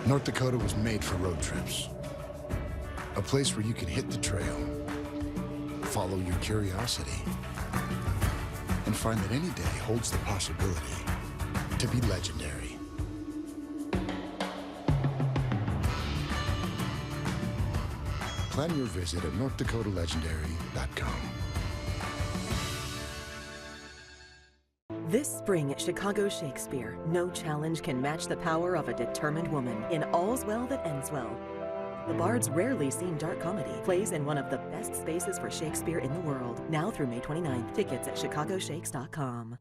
North Dakota was made for road trips. A place where you can hit the trail, follow your curiosity, and find that any day holds the possibility to be legendary. Plan your visit at NorthDakotaLegendary.com. This spring at Chicago Shakespeare, no challenge can match the power of a determined woman in All's Well That Ends Well. The Bard's rarely seen dark comedy plays in one of the best spaces for Shakespeare in the world. Now through May 29th. Tickets at chicagoshakes.com.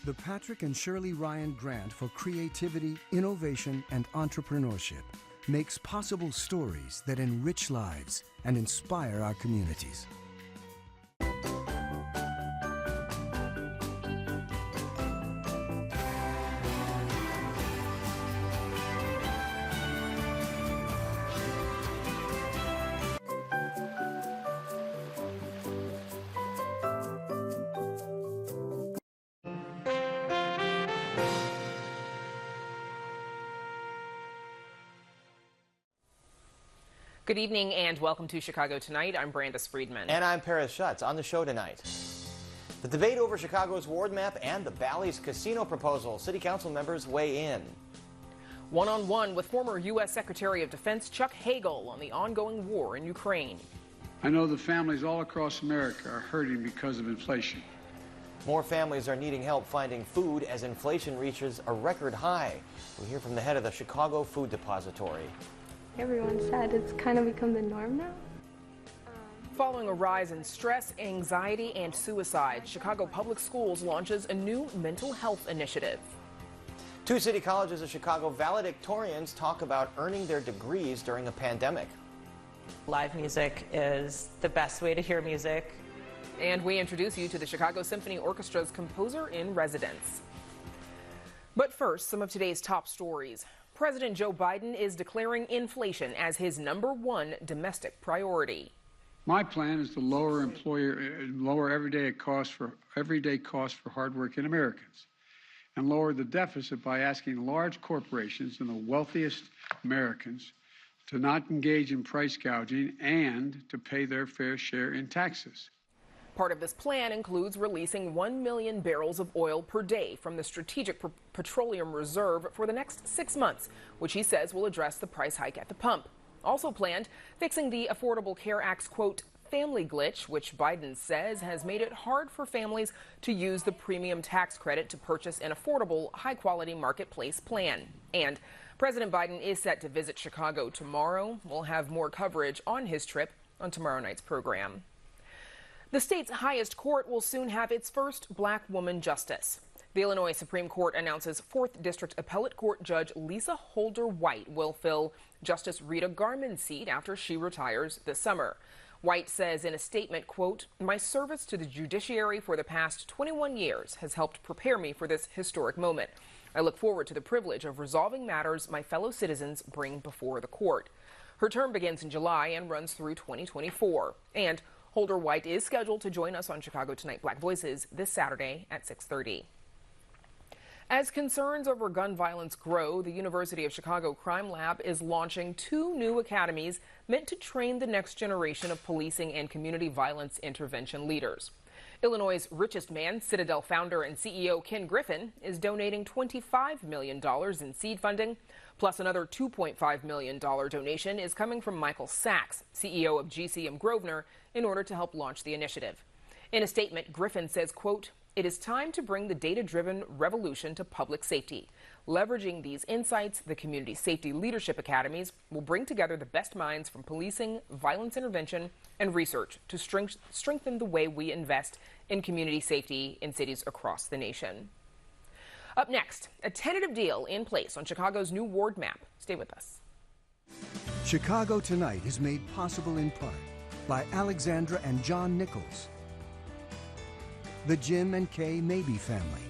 The Patrick and Shirley Ryan Grant for Creativity, Innovation, and Entrepreneurship makes possible stories that enrich lives and inspire our communities. Good evening and welcome to Chicago Tonight. I'm Brandis Friedman. And I'm Paris Schutz. On the show tonight, the debate over Chicago's ward map and the Bally's casino proposal. City Council members weigh in. One-on-one with former U.S. Secretary of Defense Chuck Hagel on the ongoing war in Ukraine. I know the families all across America are hurting because of inflation. More families are needing help finding food as inflation reaches a record high. We hear from the head of the Chicago Food Depository. Everyone said it's kind of become the norm now. Following a rise in stress, anxiety, and suicide, Chicago Public Schools launches a new mental health initiative. Two city colleges of Chicago valedictorians talk about earning their degrees during a pandemic. Live music is the best way to hear music. And we introduce you to the Chicago Symphony Orchestra's composer in residence. But first, some of today's top stories. President Joe Biden is declaring inflation as his #1 domestic priority. My plan is to lower everyday costs for hardworking Americans, and lower the deficit by asking large corporations and the wealthiest Americans to not engage in price gouging and to pay their fair share in taxes. Part of this plan includes releasing 1 million barrels of oil per day from the Strategic Petroleum Reserve for the next 6 months, which he says will address the price hike at the pump. Also planned, fixing the Affordable Care Act's, quote, family glitch, which Biden says has made it hard for families to use the premium tax credit to purchase an affordable, high-quality marketplace plan. And President Biden is set to visit Chicago tomorrow. We'll have more coverage on his trip on tomorrow night's program. The state's highest court will soon have its first black woman justice. The Illinois Supreme Court announces 4th District Appellate Court Judge Lisa Holder White will fill Justice Rita Garman's seat after she retires this summer. White says in a statement, quote, "My service to the judiciary for the past 21 years has helped prepare me for this historic moment. I look forward to the privilege of resolving matters my fellow citizens bring before the court." Her term begins in July and runs through 2024. And Holder White is scheduled to join us on Chicago Tonight Black Voices this Saturday at 6:30. As concerns over gun violence grow, the University of Chicago Crime Lab is launching 2 new academies meant to train the next generation of policing and community violence intervention leaders. Illinois' richest man, Citadel founder and CEO Ken Griffin, is donating $25 million in seed funding, plus another $2.5 million donation is coming from Michael Sachs, CEO of GCM Grosvenor, in order to help launch the initiative. In a statement, Griffin says, quote, "It is time to bring the data-driven revolution to public safety. Leveraging these insights, the Community Safety Leadership Academies will bring together the best minds from policing, violence intervention, and research to strengthen the way we invest in community safety in cities across the nation." Up next, a tentative deal in place on Chicago's new ward map. Stay with us. Chicago Tonight is made possible in part by Alexandra and John Nichols, the Jim and Kay Mabey family,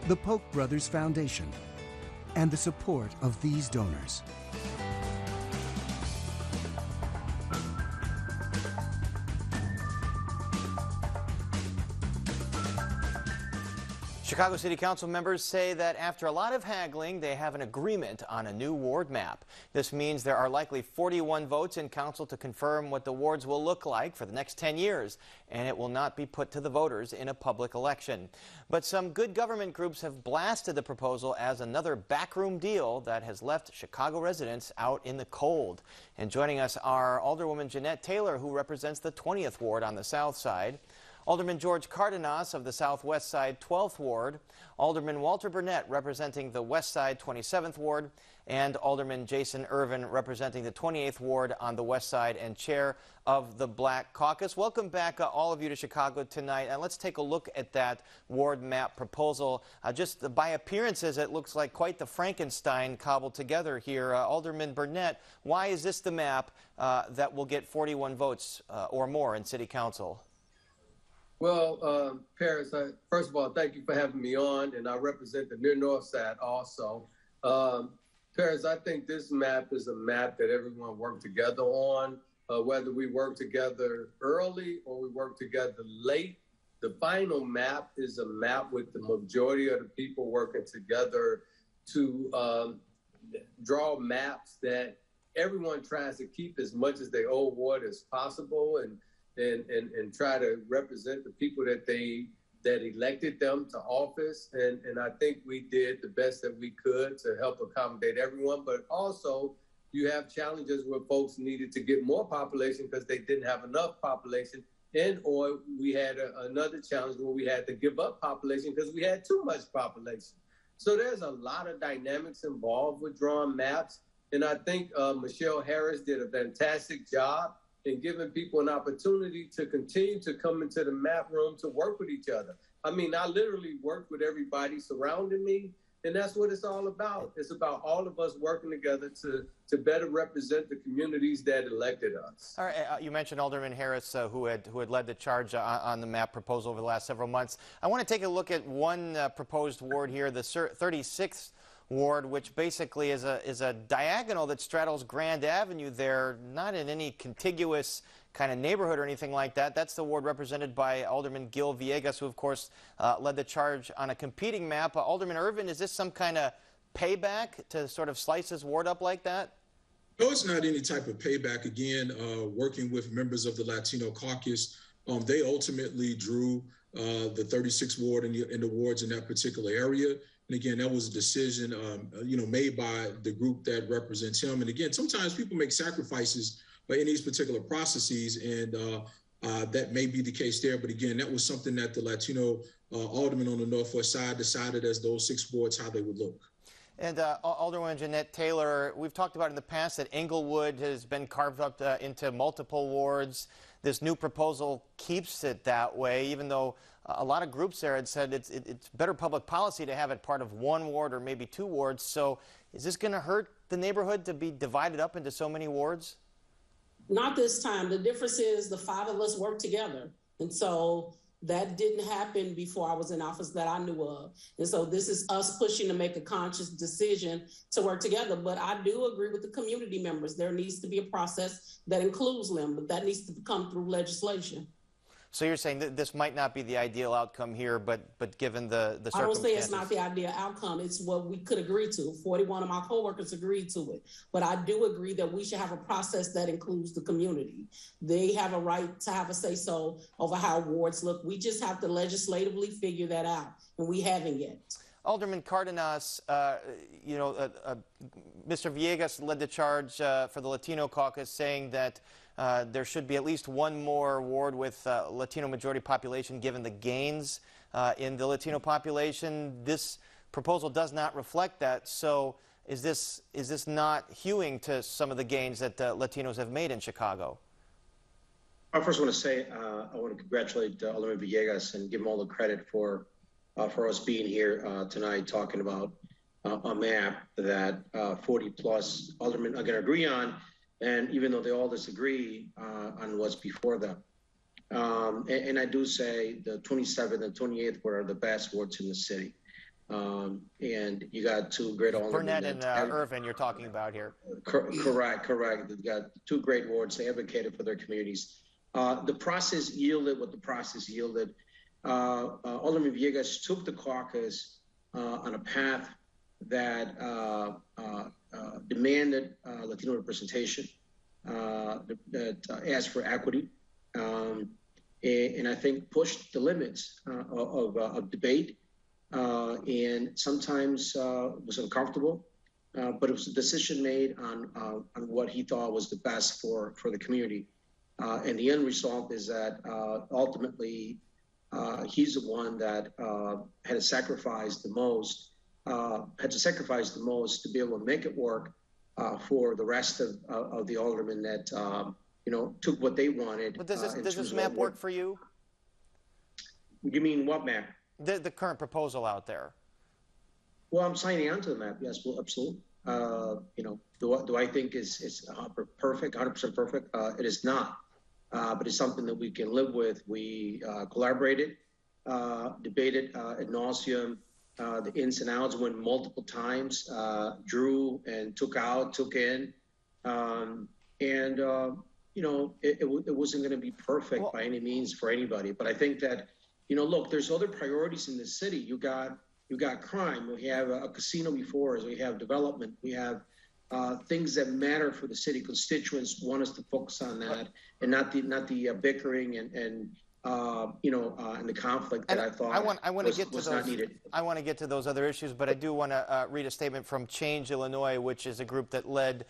the Polk Brothers Foundation, and the support of these donors. Chicago City Council members say that after a lot of haggling, they have an agreement on a new ward map. This means there are likely 41 votes in council to confirm what the wards will look like for the next 10 years, and it will not be put to the voters in a public election. But some good government groups have blasted the proposal as another backroom deal that has left Chicago residents out in the cold. And joining us are Alderwoman Jeanette Taylor, who represents the 20th Ward on the south side, Alderman George Cardenas of the Southwest Side 12th Ward, Alderman Walter Burnett representing the West Side 27th Ward, and Alderman Jason Irvin representing the 28th Ward on the West Side and chair of the Black Caucus. Welcome back, all of you, to Chicago tonight, and let's take a look at that ward map proposal. Just by appearances, it looks like quite the Frankenstein cobbled together here. Alderman Burnett, why is this the map that will get 41 votes or more in City Council? Well, Paris, first of all, thank you for having me on, and I represent the Near North Side also. Paris, I think this map is a map that everyone worked together on, whether we work together early or we work together late. The final map is a map with the majority of the people working together to draw maps that everyone tries to keep as much as their old ward as possible, and try to represent the people that elected them to office. And I think we did the best that we could to help accommodate everyone. But also, you have challenges where folks needed to get more population because they didn't have enough population, or we had another challenge where we had to give up population because we had too much population. So there's a lot of dynamics involved with drawing maps. And I think Michelle Harris did a fantastic job and giving people an opportunity to continue to come into the map room to work with each other. I mean, I literally worked with everybody surrounding me, and that's what it's all about. It's about all of us working together to better represent the communities that elected us. All right, you mentioned Alderman Harris, who had led the charge on the map proposal over the last several months. I want to take a look at one proposed ward here, the 36th Ward, which basically is a diagonal that straddles Grand Avenue there, not in any contiguous kind of neighborhood or anything like that. That's the ward represented by Alderman Gil Villegas, who, of course, led the charge on a competing map. Alderman Irvin, is this some kind of payback to sort of slice this ward up like that? No, it's not any type of payback. Again, working with members of the Latino caucus, they ultimately drew the 36th Ward and the wards in that particular area. And again, that was a decision, made by the group that represents him. And again, sometimes people make sacrifices in these particular processes, and that may be the case there. But again, that was something that the Latino aldermen on the Northwest Side decided as those 6 wards how they would look. And Alderwoman Jeanette Taylor, we've talked about in the past that Englewood has been carved up into multiple wards. This new proposal keeps it that way, even though a lot of groups there had said it's better public policy to have it part of 1 ward or maybe 2 wards. So is this going to hurt the neighborhood to be divided up into so many wards? Not this time. The difference is the 5 of us work together. And so that didn't happen before I was in office that I knew of. And so this is us pushing to make a conscious decision to work together. But I do agree with the community members. There needs to be a process that includes them, but that needs to come through legislation. So you're saying that this might not be the ideal outcome here, but given the circumstances. I don't say it's not the ideal outcome. It's what we could agree to. 41 of my coworkers agreed to it. But I do agree that we should have a process that includes the community. They have a right to have a say-so over how wards look. We just have to legislatively figure that out, and we haven't yet. Alderman Cardenas, Mr. Villegas led the charge for the Latino caucus, saying that there should be at least 1 more ward with Latino majority population, given the gains in the Latino population. This proposal does not reflect that. So is this not hewing to some of the gains that Latinos have made in Chicago? I first want to say I want to congratulate Alderman Villegas and give him all the credit for us being here tonight talking about a map that 40 plus aldermen are going to agree on. And even though they all disagree on what's before them. And I do say the 27th and 28th ward are the best wards in the city. And you got 2 great aldermen. Burnett and Irvin you're talking about here. Correct. They've got 2 great wards. They advocated for their communities. The process yielded what the process yielded. Alderman Villegas took the caucus on a path that demanded Latino representation, that asked for equity, and I think pushed the limits of debate, and sometimes was uncomfortable, but it was a decision made on what he thought was the best for the community. And the end result is that ultimately he's the one that had to sacrifice the most, to be able to make it work for the rest of the aldermen that took what they wanted. But does this map work for you? You mean what map? The current proposal out there. Well, I'm signing on to the map. Yes, well, absolutely. Do I think it's perfect, 100% perfect? It is not. But it's something that we can live with. We collaborated, debated ad nauseum, the ins and outs, went multiple times, drew and took out, took in, it wasn't going to be perfect by any means for anybody. But I think that, look, there's other priorities in the city. You got crime. We have a casino before us. We have development. We have things that matter for the city. Constituents want us to focus on that, and not the bickering and the conflict that I thought was not needed. I want to get to those other issues, but I do want to read a statement from Change Illinois, which is a group that led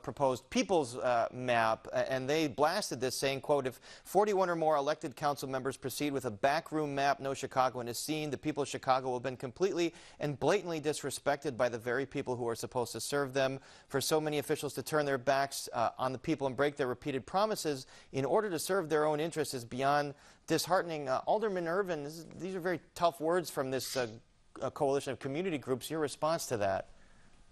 proposed People's Map, and they blasted this, saying, quote, if 41 or more elected council members proceed with a backroom map, no Chicagoan has seen, the people of Chicago will have been completely and blatantly disrespected by the very people who are supposed to serve them. For so many officials to turn their backs on the people and break their repeated promises in order to serve their own interests is beyond disheartening. Alderman Irvin, these are very tough words from this coalition of community groups. Your response to that?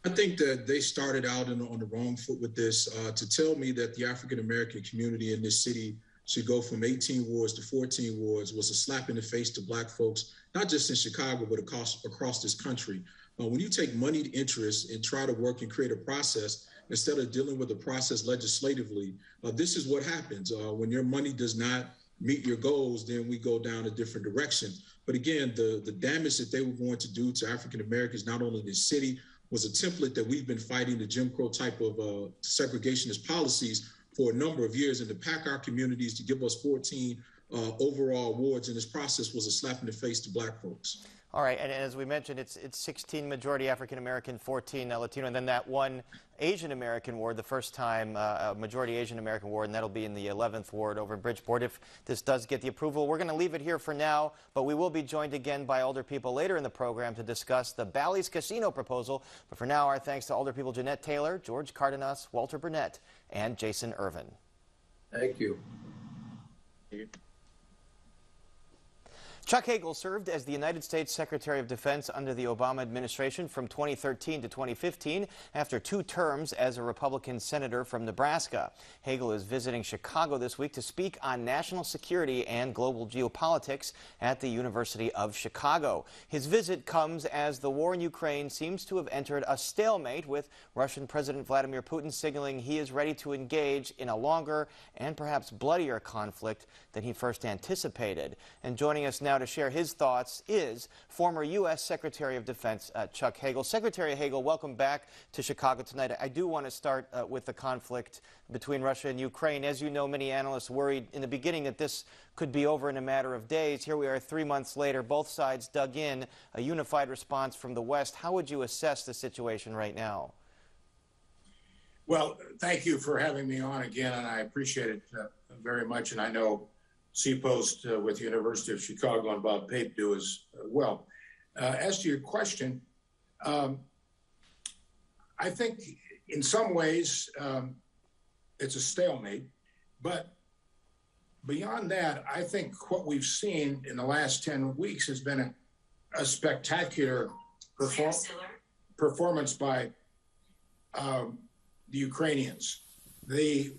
I think that they started out on the wrong foot with this. To tell me that the African-American community in this city should go from 18 wards to 14 wards was a slap in the face to black folks, not just in Chicago, but across this country. When you take moneyed interest and try to work and create a process instead of dealing with the process legislatively, this is what happens. When your money does not meet your goals, then we go down a different direction. But again, the damage that they were going to do to African Americans, not only in this city, was a template that we've been fighting, the Jim Crow type of segregationist policies for a number of years, and to pack our communities to give us 14 overall awards in this process was a slap in the face to black folks. All right, and as we mentioned, it's 16 majority African-American, 14 Latino, and then that one Asian-American ward, the first time majority Asian-American ward, and that'll be in the 11th ward over in Bridgeport if this does get the approval. We're going to leave it here for now, but we will be joined again by Alder people later in the program to discuss the Bally's Casino proposal. But for now, our thanks to Alder people Jeanette Taylor, George Cardenas, Walter Burnett, and Jason Irvin. Thank you. Chuck Hagel served as the United States Secretary of Defense under the Obama administration from 2013 to 2015 after 2 terms as a Republican senator from Nebraska. Hagel is visiting Chicago this week to speak on national security and global geopolitics at the University of Chicago. His visit comes as the war in Ukraine seems to have entered a stalemate, with Russian President Vladimir Putin signaling he is ready to engage in a longer and perhaps bloodier conflict than he first anticipated. And joining us now to share his thoughts is former U.S. Secretary of Defense Chuck Hagel. Secretary Hagel, welcome back to Chicago tonight. I do want to start with the conflict between Russia and Ukraine. As you know, many analysts worried in the beginning that this could be over in a matter of days. Here we are 3 months later. Both sides dug in, a unified response from the West. How would you assess the situation right now? Well, thank you for having me on again, and I appreciate it very much. And I know C-Post with the University of Chicago and Bob Pape do as well. As to your question, I think in some ways it's a stalemate, but beyond that, I think what we've seen in the last 10 weeks has been a spectacular performance by the Ukrainians. The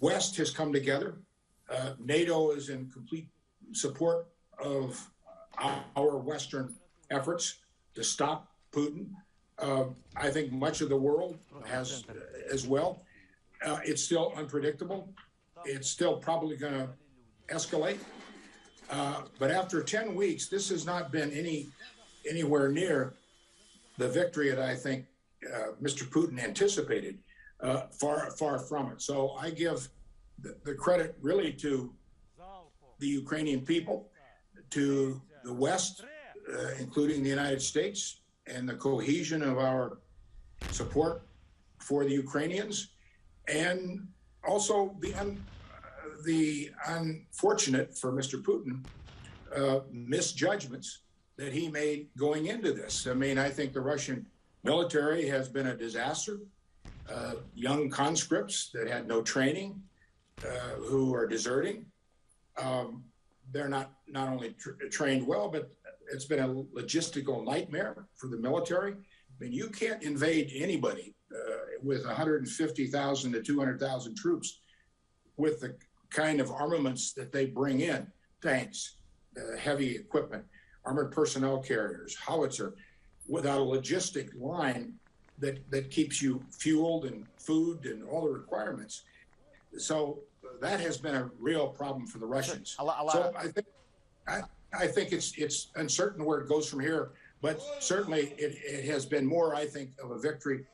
West has come together. NATO is in complete support of our Western efforts to stop Putin. I think much of the world has as well. It's still unpredictable. It's still probably going to escalate. But after 10 weeks, this has not been anywhere near the victory that I think Mr. Putin anticipated. Far from it. So I give the credit really to the Ukrainian people, to the West, including the United States, and the cohesion of our support for the Ukrainians, and also the unfortunate for Mr. Putin misjudgments that he made going into this. I mean, I think the Russian military has been a disaster. Young conscripts that had no training, who are deserting. They're not only trained well, but it's been a logistical nightmare for the military. I mean, you can't invade anybody with 150,000 to 200,000 troops with the kind of armaments that they bring in, tanks, heavy equipment, armored personnel carriers, howitzer, without a logistic line that keeps you fueled and food and all the requirements. So that has been a real problem for the Russians. So I think it's uncertain where it goes from here, but certainly it has been more, I think, of a victory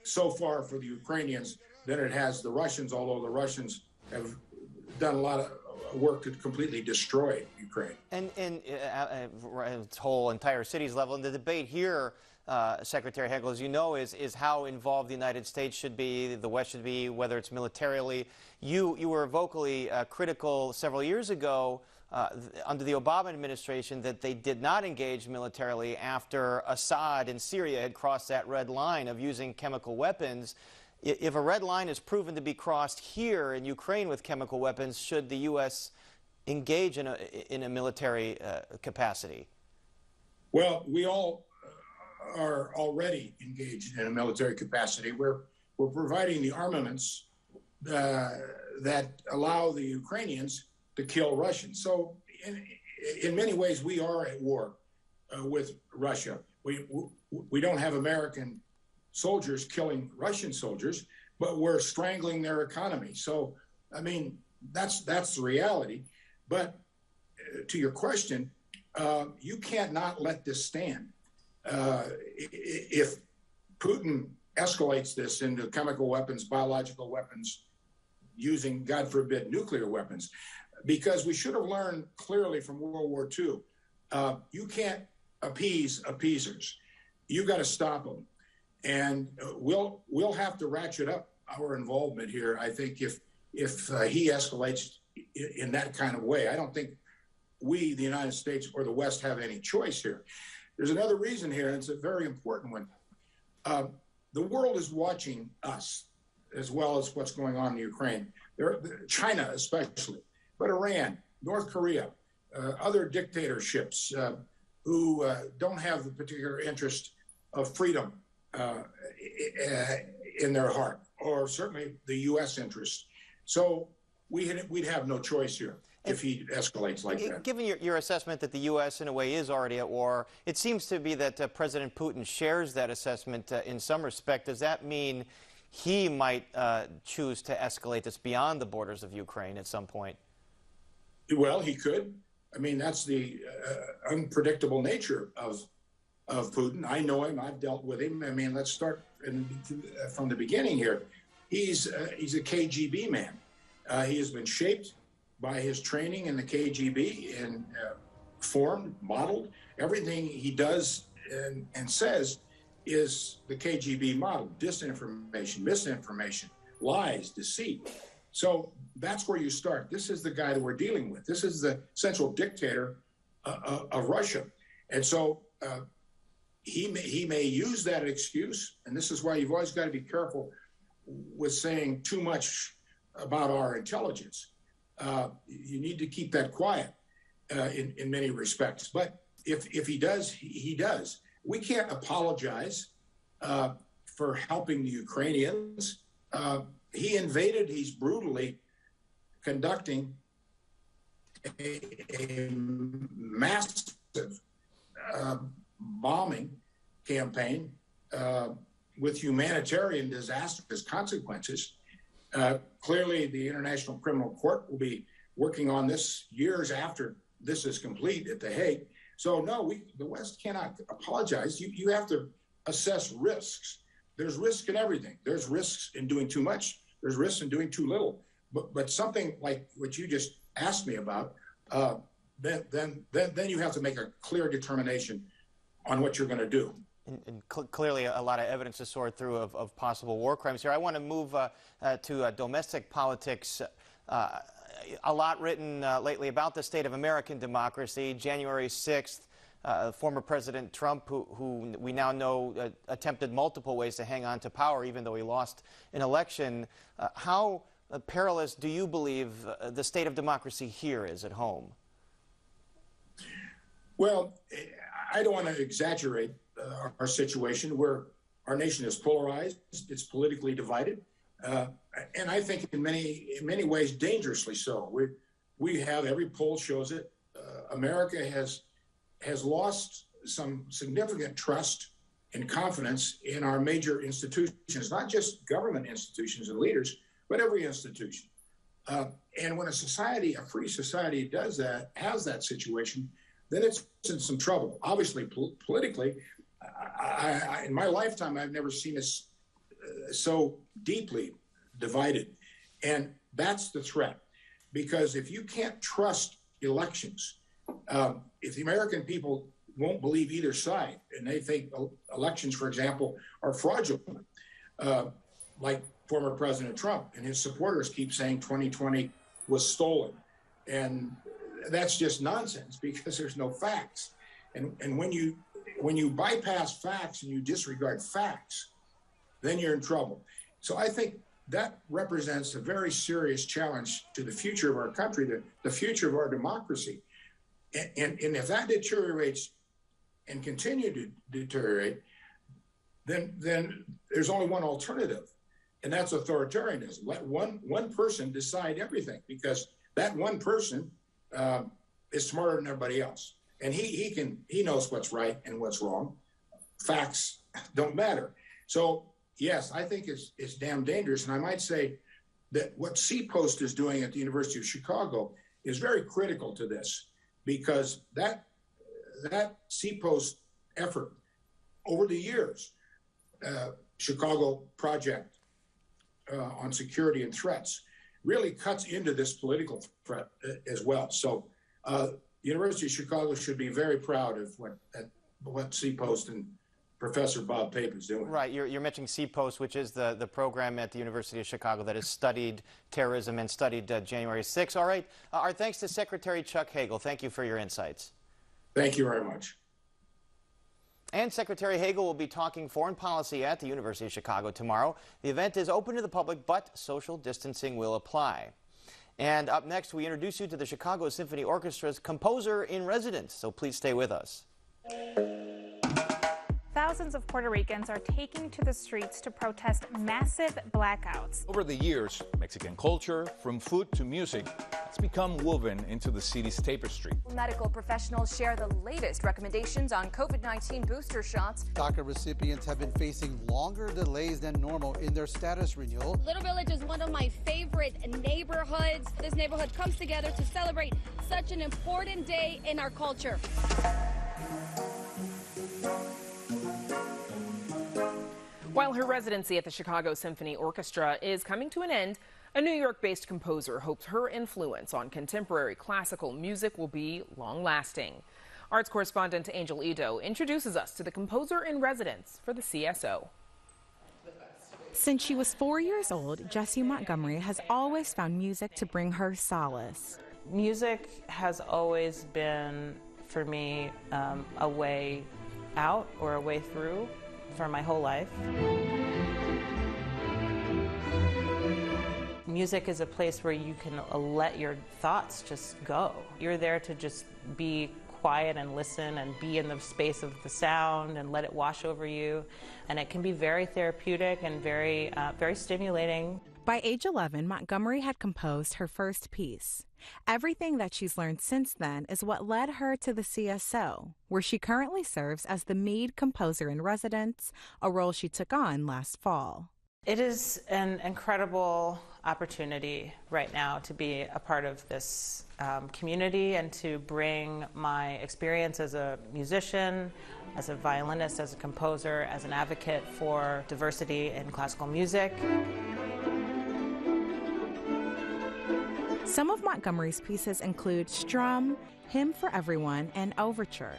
so far for the Ukrainians than it has the Russians, although the Russians have done a lot of work to completely destroy Ukraine. And its whole entire cities level, and the debate here, Secretary Hagel, as you know, is how involved the United States should be, the West should be, whether it's militarily. You were vocally critical several years ago under the Obama administration that they did not engage militarily after Assad in Syria had crossed that red line of using chemical weapons. If a red line is proven to be crossed here in Ukraine with chemical weapons, should the U.S. engage in a military capacity? Well, we all are already engaged in a military capacity. We're providing the armaments that allow the Ukrainians to kill Russians. So in many ways, we are at war with Russia. We don't have American soldiers killing Russian soldiers, but we're strangling their economy. So, I mean, that's the reality. But to your question, you can't not let this stand. If Putin escalates this into chemical weapons, biological weapons, using, God forbid, nuclear weapons, because we should have learned clearly from World War II, you can't appease appeasers. You got to stop them. And we'll have to ratchet up our involvement here, I think, if he escalates in that kind of way. I don't think we, the United States or the West, have any choice here. There's another reason here, and it's a very important one. The world is watching us as well as what's going on in Ukraine. China especially, but Iran, North Korea, other dictatorships who don't have the particular interest of freedom in their heart, or certainly the U.S. interest. So we'd have no choice here if he escalates like that. Given your assessment that the U.S. in a way is already at war, it seems to be that President Putin shares that assessment in some respect. Does that mean he might choose to escalate this beyond the borders of Ukraine at some point? Well, he could. I mean, that's the unpredictable nature of Putin. I know him. I've dealt with him. I mean, let's start from the beginning here. He's a KGB man. He has been shaped by his training in the KGB and formed, modeled. Everything he does and says is the KGB model: disinformation, misinformation, lies, deceit. So that's where you start. This is the guy that we're dealing with. This is the central dictator of Russia. And so he may use that excuse, and this is why you've always got to be careful with saying too much about our intelligence. You need to keep that quiet in many respects. But if he does, he does. We can't apologize for helping the Ukrainians. He invaded, he's brutally conducting a massive bombing campaign with humanitarian disastrous consequences. Clearly, the International Criminal Court will be working on this years after this is complete at the Hague. So no, the West cannot apologize. You have to assess risks. There's risk in everything. There's risks in doing too much. There's risks in doing too little. But something like what you just asked me about, then you have to make a clear determination on what you're going to do. And clearly a lot of evidence to sort through of possible war crimes here. I want to move to domestic politics. A lot written lately about the state of American democracy. January 6th, former President Trump, who we now know attempted multiple ways to hang on to power, even though he lost an election. How perilous do you believe the state of democracy here is at home? Well, I don't want to exaggerate our situation where our nation is polarized, it's politically divided, and I think in many ways dangerously so. We have, every poll shows it, America has lost some significant trust and confidence in our major institutions, not just government institutions and leaders, but every institution. And when a free society does that, has that situation, then it's in some trouble. Obviously, politically, in my lifetime, I've never seen us so deeply divided. And that's the threat. Because if you can't trust elections, if the American people won't believe either side, and they think elections, for example, are fraudulent, like former President Trump and his supporters keep saying 2020 was stolen. And that's just nonsense because there's no facts. And when you bypass facts and you disregard facts, then you're in trouble. So I think that represents a very serious challenge to the future of our country, the future of our democracy. And if that deteriorates and continue to deteriorate, then there's only one alternative, and that's authoritarianism. Let one person decide everything, because that one person is smarter than everybody else, and he knows what's right and what's wrong. Facts don't matter. So yes, I think it's damn dangerous. And I might say that what C-Post is doing at the University of Chicago is very critical to this, because that C-Post effort over the years, Chicago Project on security and threats, really cuts into this political threat as well. So University of Chicago should be very proud of what C-Post and Professor Bob Pape is doing. Right, you're mentioning C-Post, which is the program at the University of Chicago that has studied terrorism and studied January 6th. All right, our thanks to Secretary Chuck Hagel. Thank you for your insights. Thank you very much. And Secretary Hagel will be talking foreign policy at the University of Chicago tomorrow. The event is open to the public, but social distancing will apply. And up next, we introduce you to the Chicago Symphony Orchestra's composer in residence, so please stay with us. Thousands of Puerto Ricans are taking to the streets to protest massive blackouts. Over the years, Mexican culture, from food to music, has become woven into the city's tapestry. Medical professionals share the latest recommendations on COVID-19 booster shots. DACA recipients have been facing longer delays than normal in their status renewal. Little Village is one of my favorite neighborhoods. This neighborhood comes together to celebrate such an important day in our culture. While her residency at the Chicago Symphony Orchestra is coming to an end, a New York-based composer hopes her influence on contemporary classical music will be long-lasting. Arts correspondent Angel Edo introduces us to the composer in residence for the CSO. Since she was 4 years old, Jessie Montgomery has always found music to bring her solace. Music has always been, for me, a way out or a way through for my whole life. Music is a place where you can let your thoughts just go. You're there to just be quiet and listen and be in the space of the sound and let it wash over you. And it can be very therapeutic and very stimulating. By age 11, Montgomery had composed her first piece. Everything that she's learned since then is what led her to the CSO, where she currently serves as the Mead Composer in Residence, a role she took on last fall. It is an incredible opportunity right now to be a part of this community and to bring my experience as a musician, as a violinist, as a composer, as an advocate for diversity in classical music. Some of Montgomery's pieces include Strum, Hymn for Everyone, and Overture.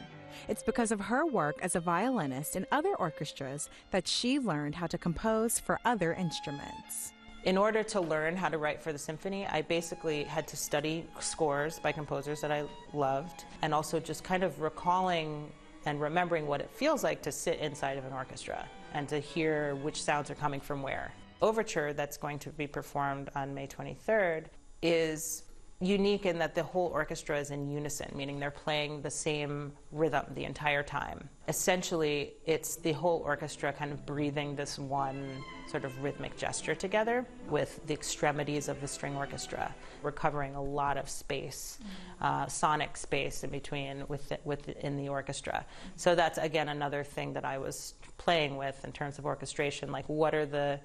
It's because of her work as a violinist in other orchestras that she learned how to compose for other instruments. In order to learn how to write for the symphony, I basically had to study scores by composers that I loved, and also just kind of recalling and remembering what it feels like to sit inside of an orchestra and to hear which sounds are coming from where. Overture, that's going to be performed on May 23rd, is unique in that the whole orchestra is in unison, meaning they're playing the same rhythm the entire time. Essentially, it's the whole orchestra kind of breathing this one sort of rhythmic gesture together with the extremities of the string orchestra. We're covering a lot of space, sonic space in between within the orchestra. So that's, again, another thing that I was playing with in terms of orchestration, like what are the,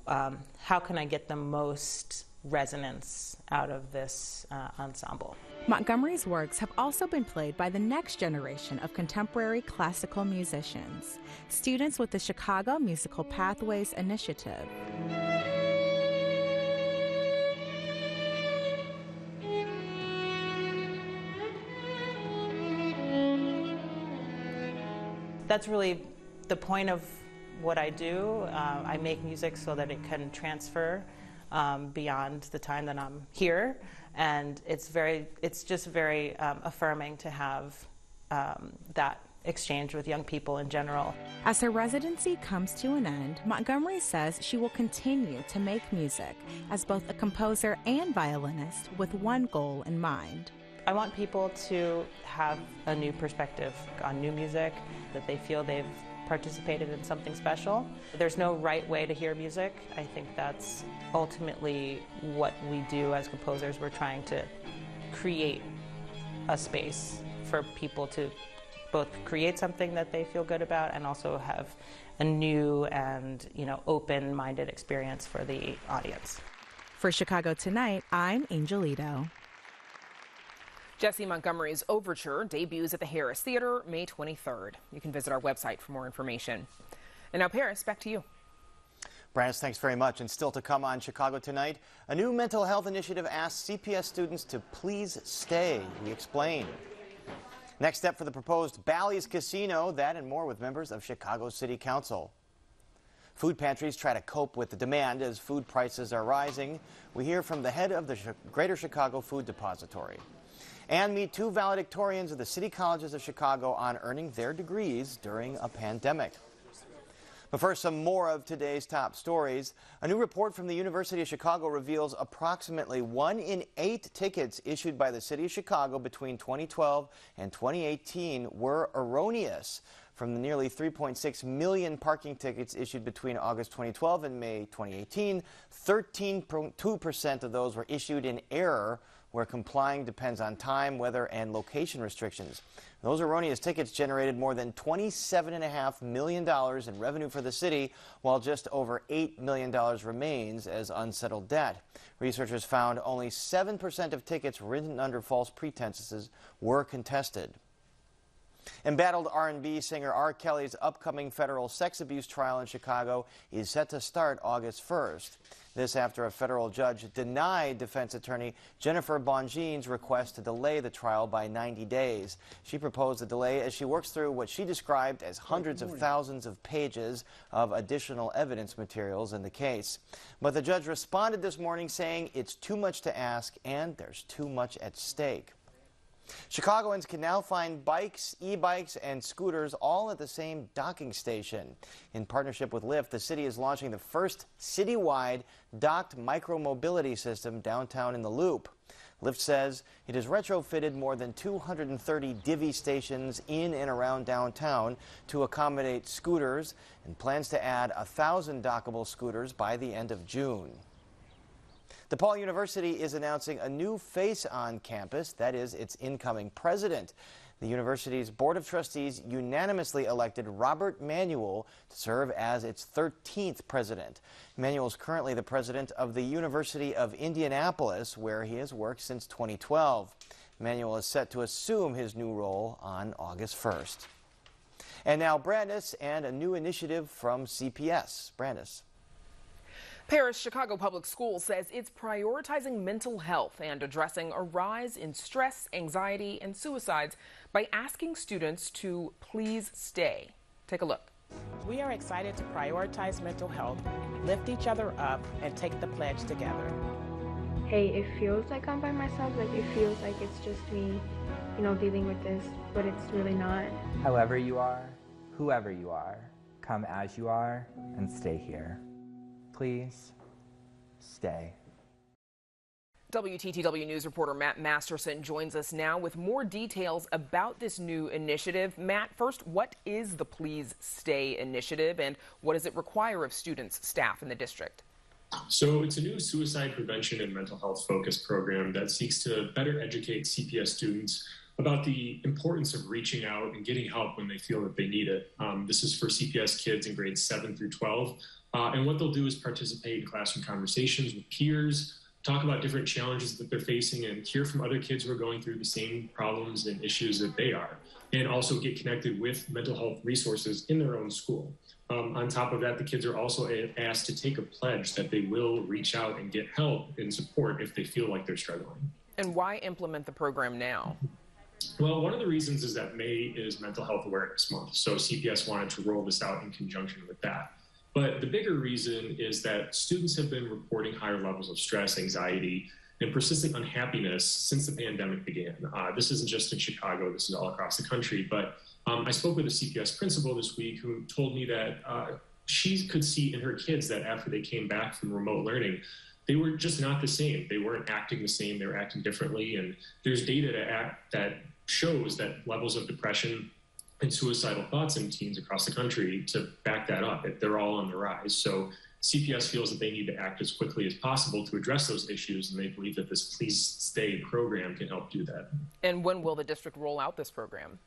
how can I get the most resonance out of this ensemble. Montgomery's works have also been played by the next generation of contemporary classical musicians, students with the Chicago Musical Pathways Initiative. That's really the point of what I do. I make music so that it can transfer beyond the time that I'm here, and it's just very affirming to have that exchange with young people in general. As her residency comes to an end, Montgomery says she will continue to make music as both a composer and violinist with one goal in mind. I want people to have a new perspective on new music, that they feel they've participated in something special. There's no right way to hear music. I think that's ultimately what we do as composers. We're trying to create a space for people to both create something that they feel good about and also have a new and, open-minded experience for the audience. For Chicago Tonight, I'm Angelito. Jessie Montgomery's Overture debuts at the Harris Theater May 23rd. You can visit our website for more information. And now, Paris, back to you. Brandis, thanks very much. And still to come on Chicago Tonight, a new mental health initiative asks CPS students to please stay. We explain. Next step for the proposed Bally's Casino, that and more with members of Chicago City Council. Food pantries try to cope with the demand as food prices are rising. We hear from the head of the Greater Chicago Food Depository. And meet two valedictorians of the City Colleges of Chicago on earning their degrees during a pandemic. But first, some more of today's top stories. A new report from the University of Chicago reveals approximately 1 in 8 tickets issued by the City of Chicago between 2012 and 2018 were erroneous. From the nearly 3.6 million parking tickets issued between August 2012 and May 2018, 13.2% of those were issued in error, where complying depends on time, weather, and location restrictions. Those erroneous tickets generated more than $27.5 million in revenue for the city, while just over $8 million remains as unsettled debt. Researchers found only 7% of tickets written under false pretenses were contested. Embattled R&B singer R. Kelly's upcoming federal sex abuse trial in Chicago is set to start August 1st. This after a federal judge denied defense attorney Jennifer Bonjean's request to delay the trial by 90 days. She proposed a delay as she works through what she described as hundreds of thousands of pages of additional evidence materials in the case. But the judge responded this morning saying it's too much to ask and there's too much at stake. Chicagoans can now find bikes, e-bikes, and scooters all at the same docking station. In partnership with Lyft, the city is launching the first citywide docked micro-mobility system downtown in the Loop. Lyft says it has retrofitted more than 230 divvy stations in and around downtown to accommodate scooters and plans to add 1,000 dockable scooters by the end of June. DePaul University is announcing a new face on campus, that is, its incoming president. The university's Board of Trustees unanimously elected Robert Manuel to serve as its 13th president. Manuel is currently the president of the University of Indianapolis, where he has worked since 2012. Manuel is set to assume his new role on August 1st. And now Brandis and a new initiative from CPS. Brandis. Paris Chicago Public Schools says it's prioritizing mental health and addressing a rise in stress, anxiety, and suicides by asking students to please stay. Take a look. We are excited to prioritize mental health, lift each other up, and take the pledge together. Hey, it feels like I'm by myself, like it feels like it's just me, dealing with this, but it's really not. However you are, whoever you are, come as you are and stay here. Please, stay. WTTW News reporter Matt Masterson joins us now with more details about this new initiative. Matt, first, what is the Please Stay initiative and what does it require of students, staff in the district? So it's a new suicide prevention and mental health focused program that seeks to better educate CPS students about the importance of reaching out and getting help when they feel that they need it. This is for CPS kids in grades 7 through 12. And what they'll do is participate in classroom conversations with peers, talk about different challenges that they're facing, and hear from other kids who are going through the same problems and issues that they are, and also get connected with mental health resources in their own school. On top of that, the kids are also asked to take a pledge that they will reach out and get help and support if they feel like they're struggling. And why implement the program now? Well, one of the reasons is that May is Mental Health Awareness Month, so CPS wanted to roll this out in conjunction with that. But the bigger reason is that students have been reporting higher levels of stress, anxiety, and persistent unhappiness since the pandemic began. This isn't just in Chicago, this is all across the country. But I spoke with a CPS principal this week who told me that she could see in her kids that after they came back from remote learning, they were just not the same. They weren't acting the same, they were acting differently. And there's data that shows that levels of depression and suicidal thoughts in teens across the country to back that up. They're all on the rise. So CPS feels that they need to act as quickly as possible to address those issues, and they believe that this Please Stay program can help do that. And when will the district roll out this program?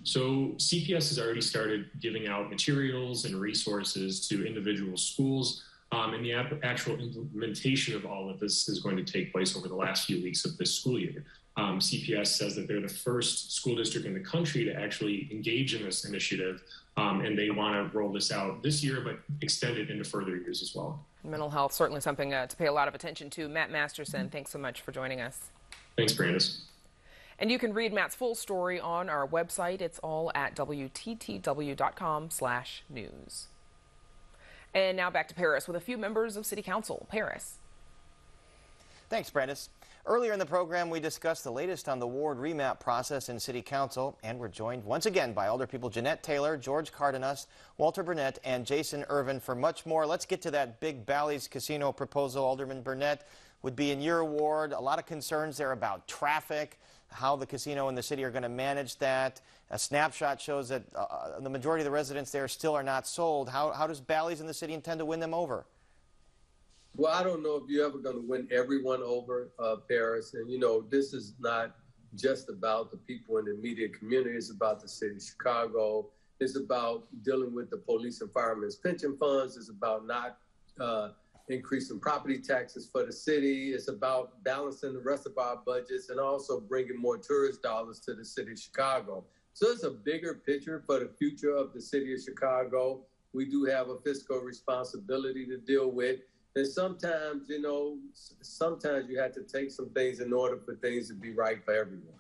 So CPS has already started giving out materials and resources to individual schools, and the actual implementation of all of this is going to take place over the last few weeks of this school year. CPS says that they're the first school district in the country to actually engage in this initiative, and they want to roll this out this year, but extend it into further years as well. Mental health, certainly something to pay a lot of attention to. Matt Masterson, thanks so much for joining us. Thanks, Brandis. And you can read Matt's full story on our website. It's all at WTTW.com/news. And now back to Paris with a few members of City Council. Paris. Thanks, Brandis. Earlier in the program, we discussed the latest on the ward remap process in City Council, and we're joined once again by Alderpeople Jeanette Taylor, George Cardenas, Walter Burnett, and Jason Irvin for much more. Let's get to that big Bally's casino proposal. Alderman Burnett would be in your ward. A lot of concerns there about traffic, how the casino and the city are going to manage that. A snapshot shows that the majority of the residents there still are not sold. How does Bally's and the city intend to win them over? Well, I don't know if you're ever going to win everyone over, Paris. And, this is not just about the people in the immediate community. It's about the city of Chicago. It's about dealing with the police and firemen's pension funds. It's about not increasing property taxes for the city. It's about balancing the rest of our budgets and also bringing more tourist dollars to the city of Chicago. So it's a bigger picture for the future of the city of Chicago. We do have a fiscal responsibility to deal with. And sometimes, sometimes you have to take some things in order for things to be right for everyone.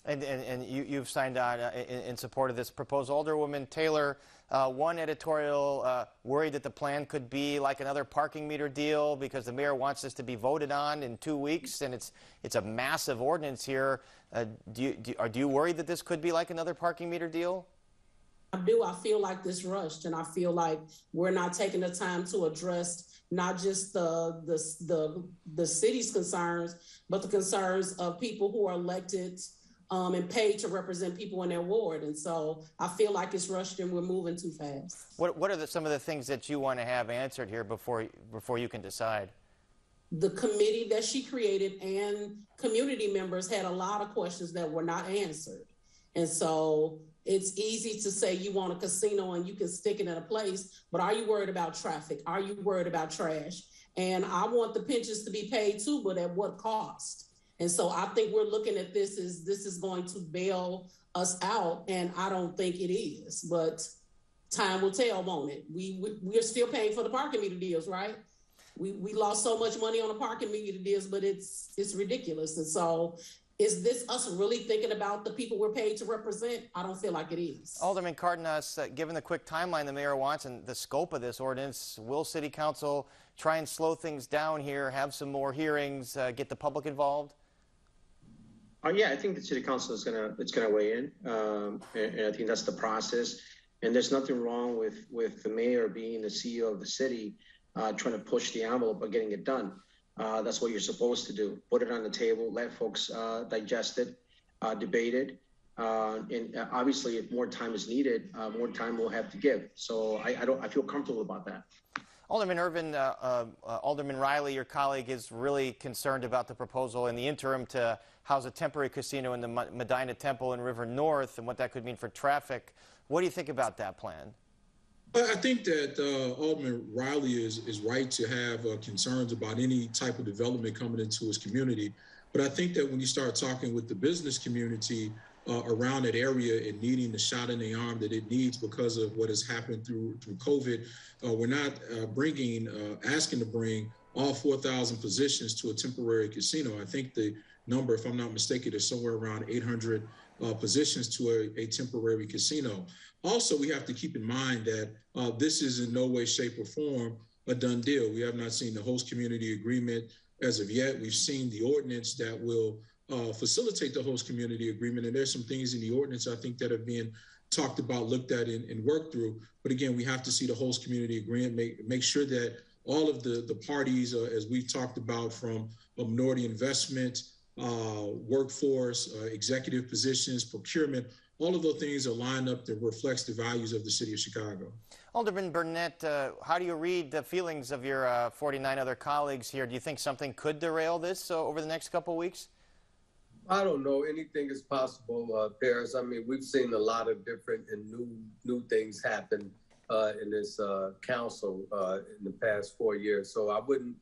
And you've signed on in support of this proposal. Alderwoman Taylor, one editorial worried that the plan could be like another parking meter deal because the mayor wants this to be voted on in 2 weeks, and it's a massive ordinance here. Do you worry that this could be like another parking meter deal? I do. I feel like this rushed, and I feel like we're not taking the time to address not just the city's concerns, but the concerns of people who are elected and paid to represent people in their ward. And so I feel like it's rushed and we're moving too fast. What are some of the things that you want to have answered here before you can decide? The committee that she created and community members had a lot of questions that were not answered. And so it's easy to say you want a casino and you can stick it in a place, but are you worried about traffic? Are you worried about trash? And I want the pensions to be paid too, but at what cost? And so I think we're looking at this as this is going to bail us out, and I don't think it is, but time will tell, won't it? We're still paying for the parking meter deals, right? We lost so much money on the parking meter deals, but it's ridiculous. And so is this us really thinking about the people we're paid to represent? I don't feel like it is. Alderman Cardenas, given the quick timeline the mayor wants and the scope of this ordinance, will City Council try and slow things down here, have some more hearings, get the public involved? Yeah, I think the City Council is gonna weigh in, and I think that's the process. And there's nothing wrong with the mayor being the CEO of the city, trying to push the envelope by getting it done. That's what you're supposed to do. Put it on the table, let folks digest it, debate it. And obviously, if more time is needed, more time we'll have to give. So I feel comfortable about that. Alderman Irvin, Alderman Riley, your colleague, is really concerned about the proposal in the interim to house a temporary casino in the Medina Temple in River North and what that could mean for traffic. What do you think about that plan? I think that Alderman Riley is right to have concerns about any type of development coming into his community. But I think that when you start talking with the business community around that area and needing the shot in the arm that it needs because of what has happened through COVID, we're not asking to bring all 4,000 positions to a temporary casino. I think the number, if I'm not mistaken, is somewhere around 800 positions to a temporary casino. Also, we have to keep in mind that this is in no way, shape, or form a done deal. We have not seen the host community agreement as of yet. We've seen the ordinance that will facilitate the host community agreement, and there's some things in the ordinance I think that have been talked about, looked at, and worked through. But again, we have to see the host community agreement, make sure that all of the parties, as we've talked about, from minority investment, workforce, executive positions, procurement, all of those things are lined up that reflects the values of the city of Chicago. Alderman Burnett, how do you read the feelings of your 49 other colleagues here? Do you think something could derail this over the next couple of weeks? I don't know. Anything is possible, Paris. I mean, we've seen a lot of different and new things happen in this council in the past 4 years. So I wouldn't,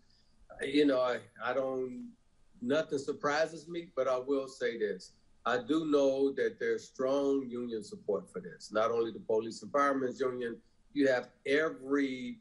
nothing surprises me, but I will say this. I do know that there's strong union support for this. Not only the police and firemen's union, you have every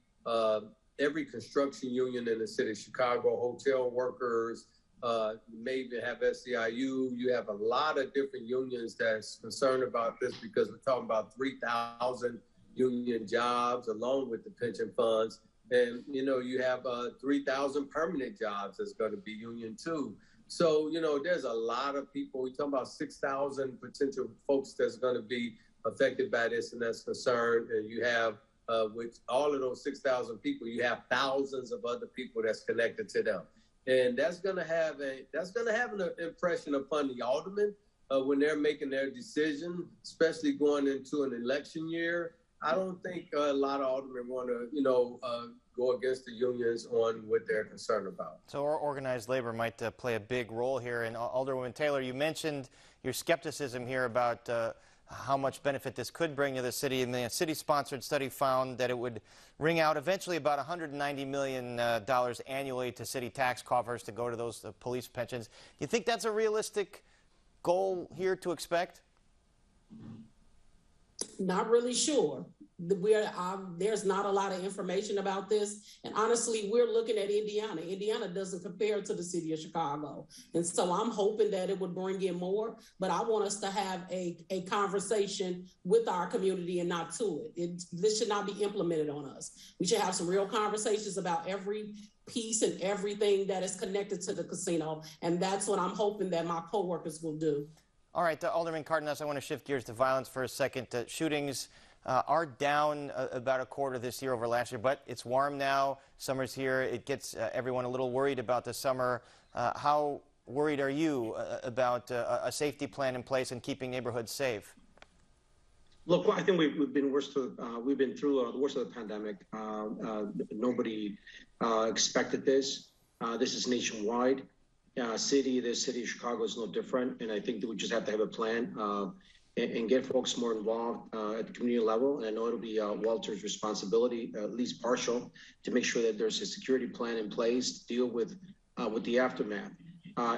construction union in the city of Chicago, hotel workers, you may even have SEIU. You have a lot of different unions that's concerned about this because we're talking about 3,000 union jobs along with the pension funds. And, you have 3,000 permanent jobs that's going to be union too. So, there's a lot of people. We're talking about 6,000 potential folks that's going to be affected by this and that's concerned. And you have, with all of those 6,000 people, you have thousands of other people that's connected to them. And that's going to have an impression upon the aldermen when they're making their decision, especially going into an election year. I don't think a lot of aldermen want to, go against the unions on what they're concerned about. So organized labor might play a big role here. And Alderwoman Taylor, you mentioned your skepticism here about how much benefit this could bring to the city. And the city-sponsored study found that it would wring out eventually about $190 million annually to city tax coffers to go to those police pensions. Do you think that's a realistic goal here to expect? Not really sure. There's not a lot of information about this. And honestly, we're looking at Indiana. Indiana doesn't compare to the city of Chicago. And so I'm hoping that it would bring in more, but I want us to have a conversation with our community and not to it. This should not be implemented on us. We should have some real conversations about every piece and everything that is connected to the casino. And that's what I'm hoping that my coworkers will do. All right, Alderman Cardenas, I want to shift gears to violence for a second. Shootings are down about a quarter this year over last year, but it's warm now. Summer's here. It gets everyone a little worried about the summer. How worried are you about a safety plan in place and keeping neighborhoods safe? Look, I think we've been through the worst of the pandemic. Nobody expected this. This is nationwide. The city of Chicago is no different, and I think that we just have to have a plan. and get folks more involved at the community level. And I know it'll be Walter's responsibility, at least partial, to make sure that there's a security plan in place to deal with the aftermath.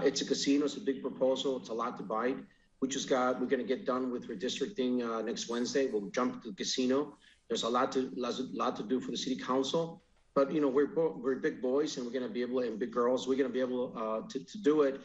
It's a casino. It's a big proposal. It's a lot to bite. We're going to get done with redistricting next Wednesday. We'll jump to the casino. There's a lot to do for the city council. But, you know, we're big boys, and we're going to be able, and big girls, we're going to be able to do it.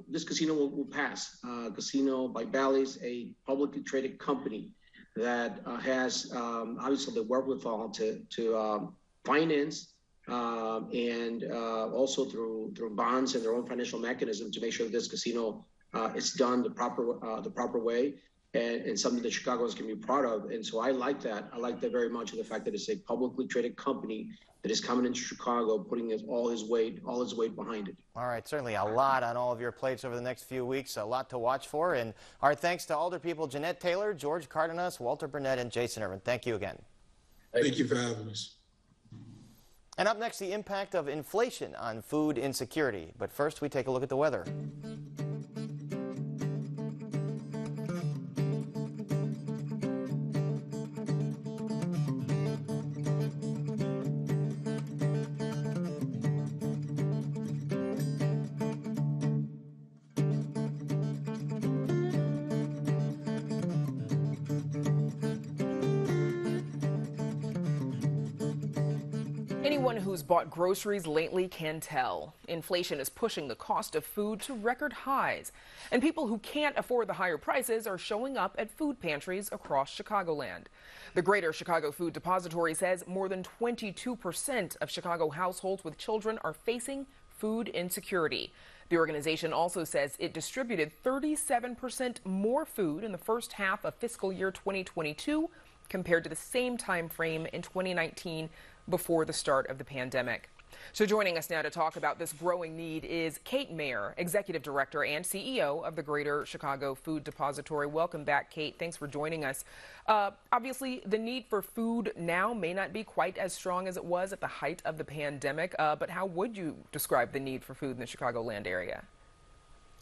This casino will pass. Casino by Bally's, a publicly traded company that has obviously the wherewithal to finance and also through bonds and their own financial mechanism to make sure that this casino is done the proper way and something that Chicagoans can be proud of. And so I like that. I like that very much, and the fact that it's a publicly traded company that is coming into Chicago, putting all his weight behind it. All right, certainly a lot on all of your plates over the next few weeks, a lot to watch for. And our thanks to alderpeople Jeanette Taylor, George Cardenas, Walter Burnett, and Jason Irvin. Thank you again. Thank you for having us. And up next, the impact of inflation on food insecurity. But first, we take a look at the weather. Anyone who's bought groceries lately can tell. Inflation is pushing the cost of food to record highs. And people who can't afford the higher prices are showing up at food pantries across Chicagoland. The Greater Chicago Food Depository says more than 22% of Chicago households with children are facing food insecurity. The organization also says it distributed 37% more food in the first half of fiscal year 2022 compared to the same time frame in 2019 before the start of the pandemic. So joining us now to talk about this growing need is Kate Mayer, Executive Director and CEO of the Greater Chicago Food Depository. Welcome back, Kate. Thanks for joining us. Obviously, the need for food now may not be quite as strong as it was at the height of the pandemic, but how would you describe the need for food in the Chicagoland area?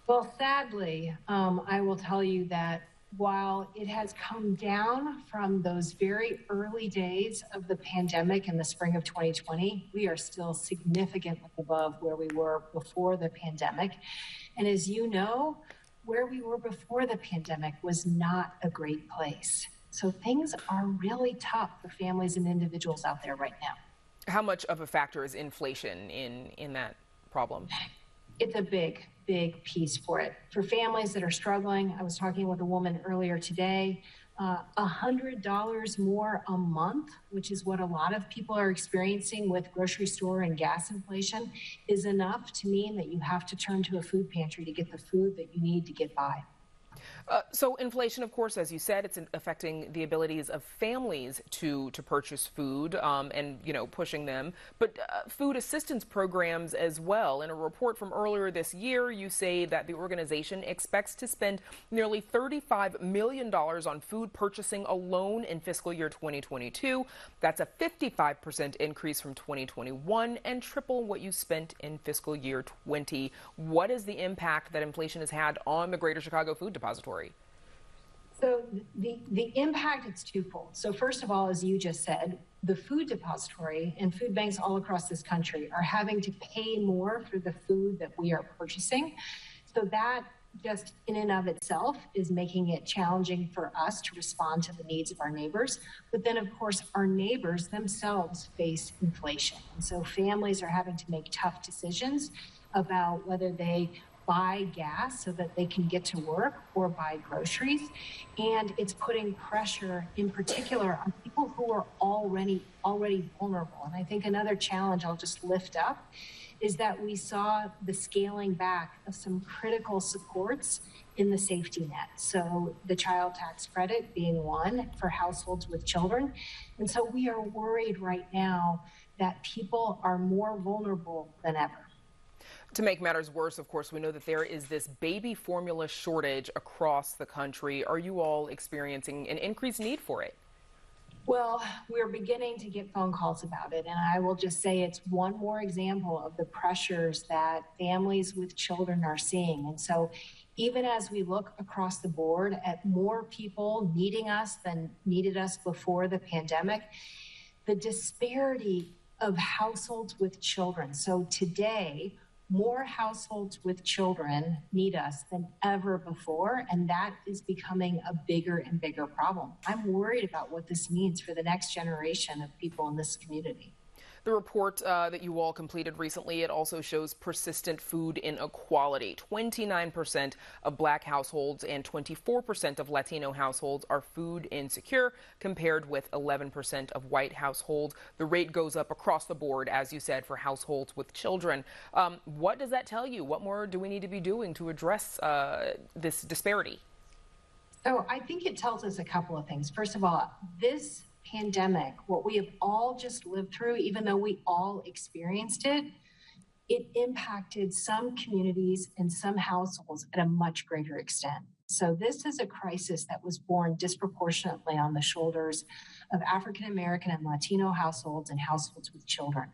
Well, sadly, I will tell you that while it has come down from those very early days of the pandemic in the spring of 2020, we are still significantly above where we were before the pandemic. And as you know, where we were before the pandemic was not a great place. So things are really tough for families and individuals out there right now. How much of a factor is inflation in that problem? It's a big piece for it. For families that are struggling, I was talking with a woman earlier today, $100 more a month, which is what a lot of people are experiencing with grocery store and gas inflation, is enough to mean that you have to turn to a food pantry to get the food that you need to get by. So inflation, of course, as you said, it's affecting the abilities of families to purchase food and, you know, pushing them, but food assistance programs as well. In a report from earlier this year, you say that the organization expects to spend nearly $35 million on food purchasing alone in fiscal year 2022. That's a 55% increase from 2021 and triple what you spent in fiscal year 20. What is the impact that inflation has had on the Greater Chicago Food Depository? So the impact, it's twofold. So first of all, as you just said, the food depository and food banks all across this country are having to pay more for the food that we are purchasing. So that just in and of itself is making it challenging for us to respond to the needs of our neighbors. But then, of course, our neighbors themselves face inflation. And so families are having to make tough decisions about whether they buy gas so that they can get to work or buy groceries. And it's putting pressure in particular on people who are already vulnerable. And I think another challenge I'll just lift up is that we saw the scaling back of some critical supports in the safety net. So the child tax credit being one for households with children. And so we are worried right now that people are more vulnerable than ever. To make matters worse, of course, we know that there is this baby formula shortage across the country. Are you all experiencing an increased need for it? Well, we're beginning to get phone calls about it, and I will just say it's one more example of the pressures that families with children are seeing. And so even as we look across the board at more people needing us than needed us before the pandemic, the disparity of households with children. So today, more households with children need us than ever before, and that is becoming a bigger and bigger problem. I'm worried about what this means for the next generation of people in this community. The report that you all completed recently, it also shows persistent food inequality. 29% of Black households and 24% of Latino households are food insecure, compared with 11% of white households. The rate goes up across the board, as you said, for households with children. What does that tell you? What more do we need to be doing to address this disparity? So I think it tells us a couple of things. First of all, this pandemic, what we have all just lived through, even though we all experienced it, it impacted some communities and some households at a much greater extent. So this is a crisis that was borne disproportionately on the shoulders of African American and Latino households and households with children,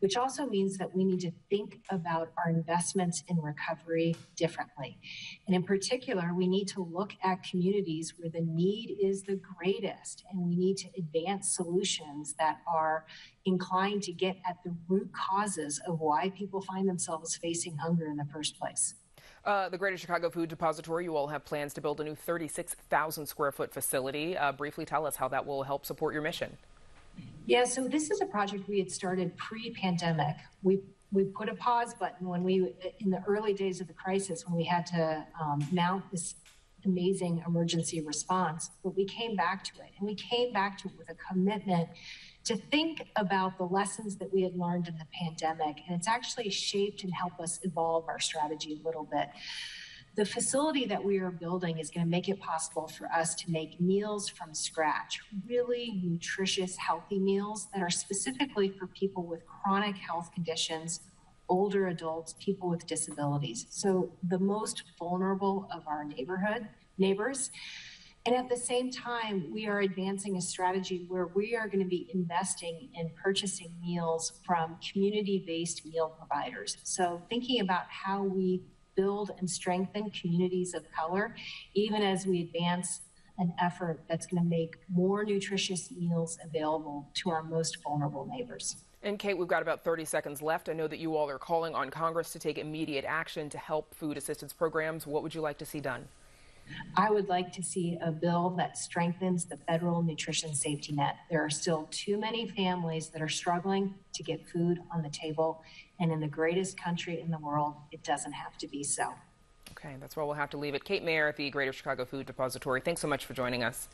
which also means that we need to think about our investments in recovery differently. And in particular, we need to look at communities where the need is the greatest, and we need to advance solutions that are inclined to get at the root causes of why people find themselves facing hunger in the first place. The Greater Chicago Food Depository, you all have plans to build a new 36,000 square foot facility. Briefly tell us how that will help support your mission. Yeah, so this is a project we had started pre-pandemic. We put a pause button when in the early days of the crisis, when we had to mount this amazing emergency response, but we came back to it, and we came back to it with a commitment to think about the lessons that we had learned in the pandemic, and it's actually shaped and helped us evolve our strategy a little bit. The facility that we are building is going to make it possible for us to make meals from scratch, really nutritious, healthy meals that are specifically for people with chronic health conditions, older adults, people with disabilities. So the most vulnerable of our neighbors. And at the same time, we are advancing a strategy where we are going to be investing in purchasing meals from community-based meal providers. So thinking about how we build and strengthen communities of color, even as we advance an effort that's going to make more nutritious meals available to our most vulnerable neighbors. And Kate, we've got about 30 seconds left. I know that you all are calling on Congress to take immediate action to help food assistance programs. What would you like to see done? I would like to see a bill that strengthens the federal nutrition safety net. There are still too many families that are struggling to get food on the table, and in the greatest country in the world, it doesn't have to be so. Okay, that's where we'll have to leave it. Kate Mayer at the Greater Chicago Food Depository, thanks so much for joining us.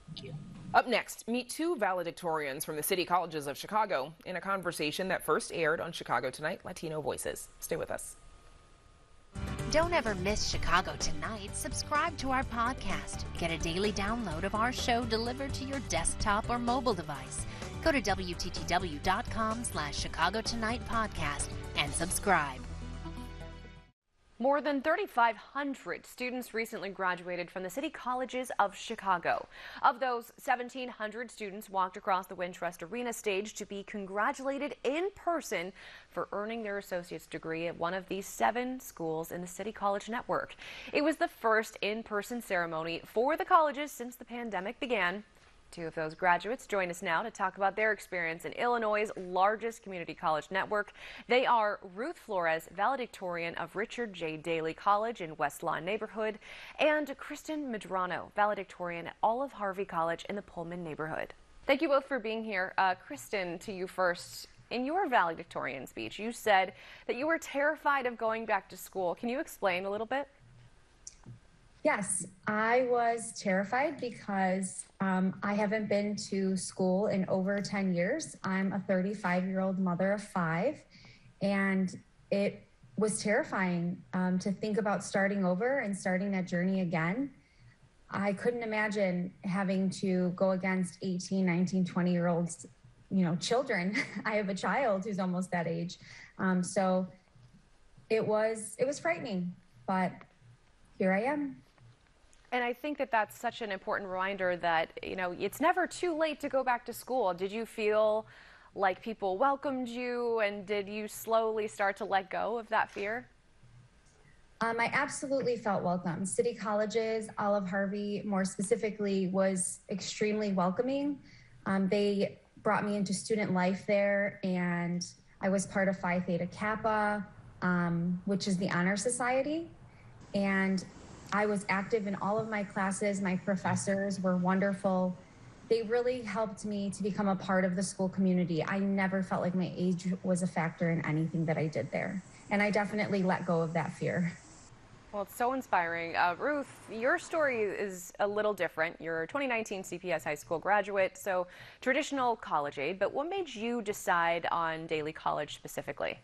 Thank you. Up next, meet two valedictorians from the City Colleges of Chicago in a conversation that first aired on Chicago Tonight, Latino Voices. Stay with us. Don't ever miss Chicago Tonight. Subscribe to our podcast. Get a daily download of our show delivered to your desktop or mobile device. Go to WTTW.com/Chicago Tonight Podcast and subscribe. More than 3,500 students recently graduated from the City Colleges of Chicago. Of those, 1,700 students walked across the Wintrust Arena stage to be congratulated in person for earning their associate's degree at one of these 7 schools in the City College network. It was the first in-person ceremony for the colleges since the pandemic began. 2 of those graduates join us now to talk about their experience in Illinois' largest community college network. They are Ruth Flores, valedictorian of Richard J. Daley College in West Lawn neighborhood, and Kristen Medrano, valedictorian at Olive Harvey College in the Pullman neighborhood. Thank you both for being here. Kristen, to you first. In your valedictorian speech, you said that you were terrified of going back to school. Can you explain a little bit? Yes, I was terrified because I haven't been to school in over 10 years. I'm a 35-year-old mother of 5, and it was terrifying to think about starting over and starting that journey again. I couldn't imagine having to go against 18, 19, 20-year-olds, children. I have a child who's almost that age. So it was frightening, but here I am. And I think that that's such an important reminder that, it's never too late to go back to school. Did you feel like people welcomed you, and did you slowly start to let go of that fear? I absolutely felt welcome. City Colleges, Olive Harvey more specifically, was extremely welcoming. They brought me into student life there, and I was part of Phi Theta Kappa, which is the honor society. And I was active in all of my classes. My professors were wonderful. They really helped me to become a part of the school community. I never felt like my age was a factor in anything that I did there. And I definitely let go of that fear. Well, it's so inspiring. Ruth, your story is a little different. You're a 2019 CPS high school graduate, so traditional college aid, but what made you decide on Daly College specifically?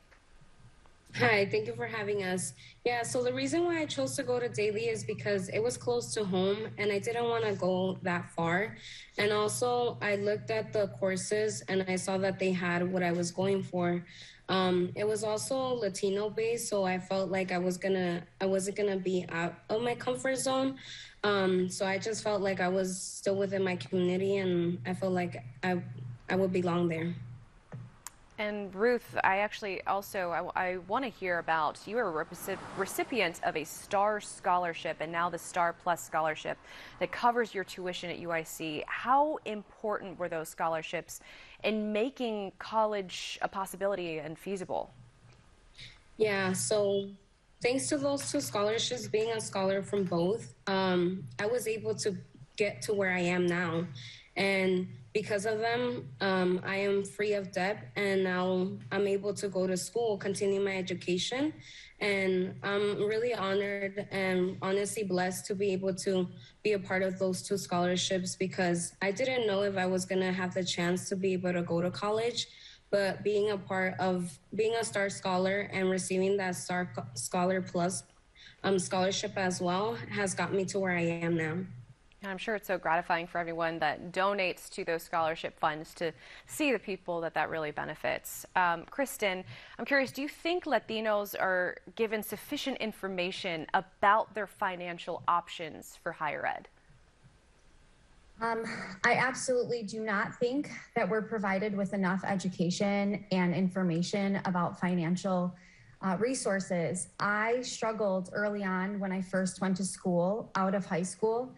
Hi, thank you for having us. Yeah, so the reason why I chose to go to Daly is because it was close to home and I didn't want to go that far. And also I looked at the courses and I saw that they had what I was going for. It was also Latino based, so I felt like I wasn't gonna be out of my comfort zone. So I just felt like I was still within my community and I felt like I would belong there. And Ruth, I want to hear about, you are a recipient of a STAR scholarship and now the STAR Plus scholarship that covers your tuition at UIC. How important were those scholarships in making college a possibility and feasible? Yeah, so thanks to those two scholarships, being a scholar from both, I was able to get to where I am now. And because of them, I am free of debt, and now I'm able to go to school, continue my education. And I'm really honored and honestly blessed to be able to be a part of those two scholarships, because I didn't know if I was going to have the chance to be able to go to college. But being a part of being a STAR scholar and receiving that STAR Scholar Plus scholarship as well has got me to where I am now. I'm sure it's so gratifying for everyone that donates to those scholarship funds to see the people that really benefits. Kristen, I'm curious, do you think Latinos are given sufficient information about their financial options for higher ed? I absolutely do not think that we're provided with enough education and information about financial resources. I struggled early on when I first went to school, out of high school.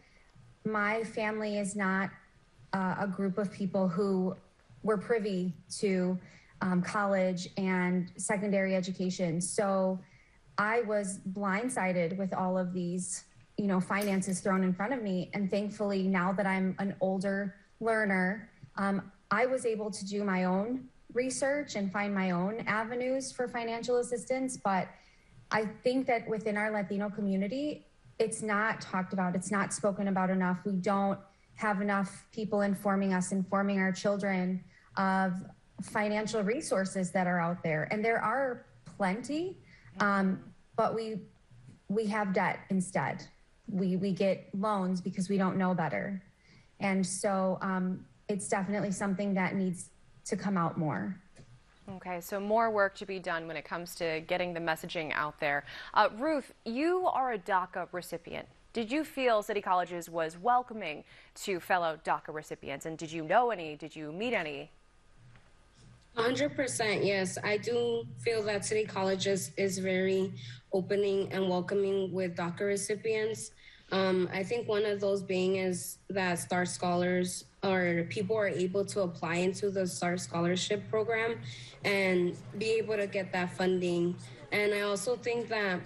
My family is not a group of people who were privy to college and secondary education. So I was blindsided with all of these, finances thrown in front of me. And thankfully, now that I'm an older learner, I was able to do my own research and find my own avenues for financial assistance. But I think that within our Latino community, it's not talked about. It's not spoken about enough. We don't have enough people informing our children of financial resources that are out there. And there are plenty, but we have debt instead. We get loans because we don't know better. And so it's definitely something that needs to come out more. Okay, so more work to be done when it comes to getting the messaging out there. Ruth, you are a DACA recipient. Did you feel City Colleges was welcoming to fellow DACA recipients? And did you know any? Did you meet any? 100%, yes. I do feel that City Colleges is very opening and welcoming with DACA recipients. I think one of those being is that STAR scholars or people are able to apply into the STAR scholarship program and be able to get that funding. And I also think that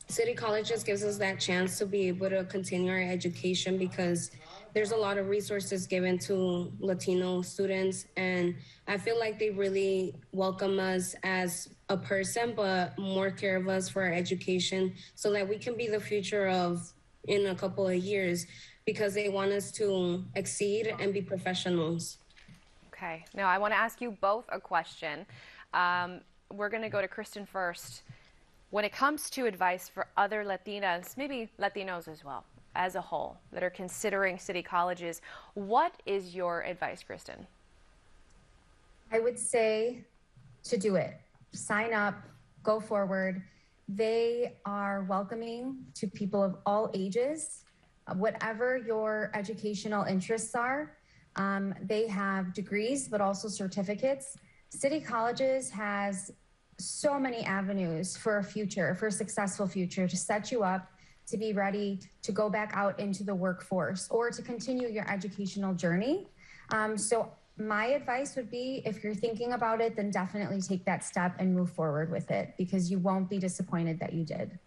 City Colleges gives us that chance to be able to continue our education, because there's a lot of resources given to Latino students. And I feel like they really welcome us as a person, but more care of us for our education so that we can be the future of in a couple of years, because they want us to exceed and be professionals. Okay, now I want to ask you both a question. We're going to go to Kristen first. When it comes to advice for other Latinas, maybe Latinos as well, as a whole, that are considering City Colleges, what is your advice, Kristen? I would say to do it. Sign up, go forward. They are welcoming to people of all ages, whatever your educational interests are. They have degrees, but also certificates. City Colleges has so many avenues for a future, for a successful future, to set you up to be ready to go back out into the workforce or to continue your educational journey. So my advice would be, if you're thinking about it, then definitely take that step and move forward with it, because you won't be disappointed that you did.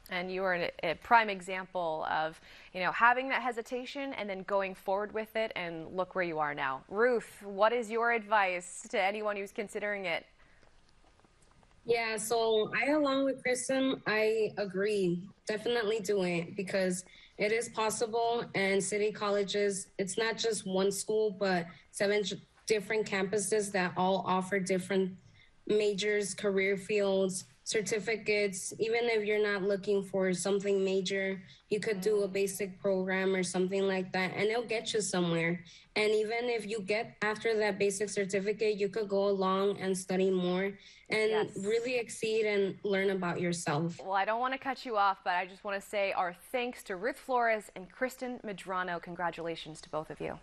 And you are a prime example of, having that hesitation and then going forward with it, and look where you are now. Ruth, what is your advice to anyone who's considering it? Yeah, so along with Kristen, I agree. Definitely do it, because it is possible. And city colleges, it's not just one school, but 7 different campuses that all offer different majors, career fields, certificates. Even if you're not looking for something major, you could do a basic program or something like that, and it'll get you somewhere. And even if you get after that basic certificate, you could go along and study more and really exceed and learn about yourself. Well, I don't want to cut you off, but I just want to say our thanks to Ruth Flores and Kristen Medrano. Congratulations to both of you.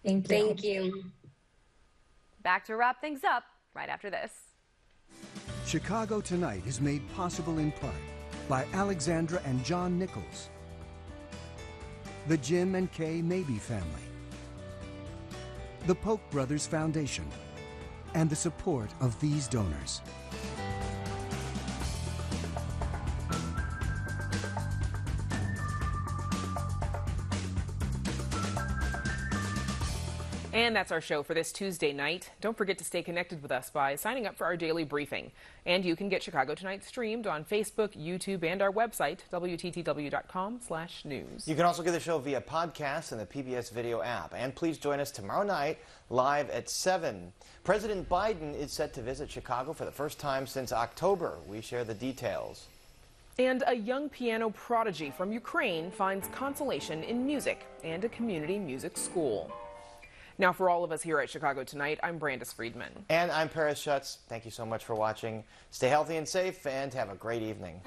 Thank you. Thank you. Back to wrap things up right after this. Chicago Tonight is made possible in part by Alexandra and John Nichols, the Jim and Kay Mabey family, the Polk Brothers Foundation, and the support of these donors. And that's our show for this Tuesday night. Don't forget to stay connected with us by signing up for our daily briefing. And you can get Chicago Tonight streamed on Facebook, YouTube, and our website, WTTW.com/news. You can also get the show via podcast and the PBS video app. And please join us tomorrow night, live at 7. President Biden is set to visit Chicago for the first time since October. We share the details. And a young piano prodigy from Ukraine finds consolation in music and a community music school. Now, for all of us here at Chicago Tonight, I'm Brandis Friedman. And I'm Paris Schutz. Thank you so much for watching. Stay healthy and safe, and have a great evening.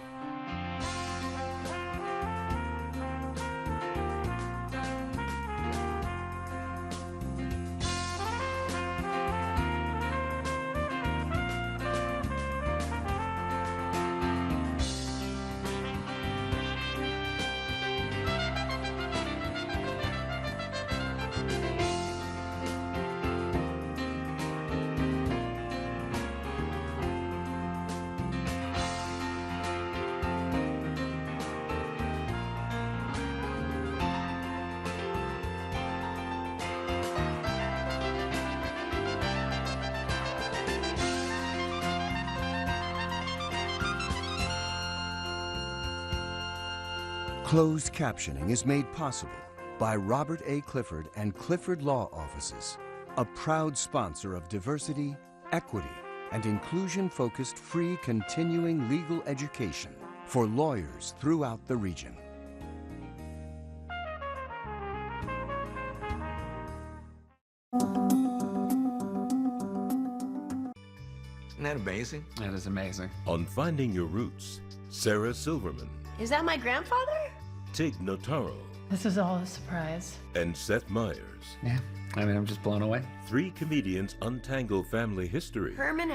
Closed captioning is made possible by Robert A. Clifford and Clifford Law Offices, a proud sponsor of diversity, equity, and inclusion-focused free continuing legal education for lawyers throughout the region. Isn't that amazing? That is amazing. On Finding Your Roots, Sarah Silverman, Is that my grandfather? Tig Notaro, This is all a surprise. and Seth Meyers. Yeah, I mean, I'm just blown away. 3 comedians untangle family history. Herman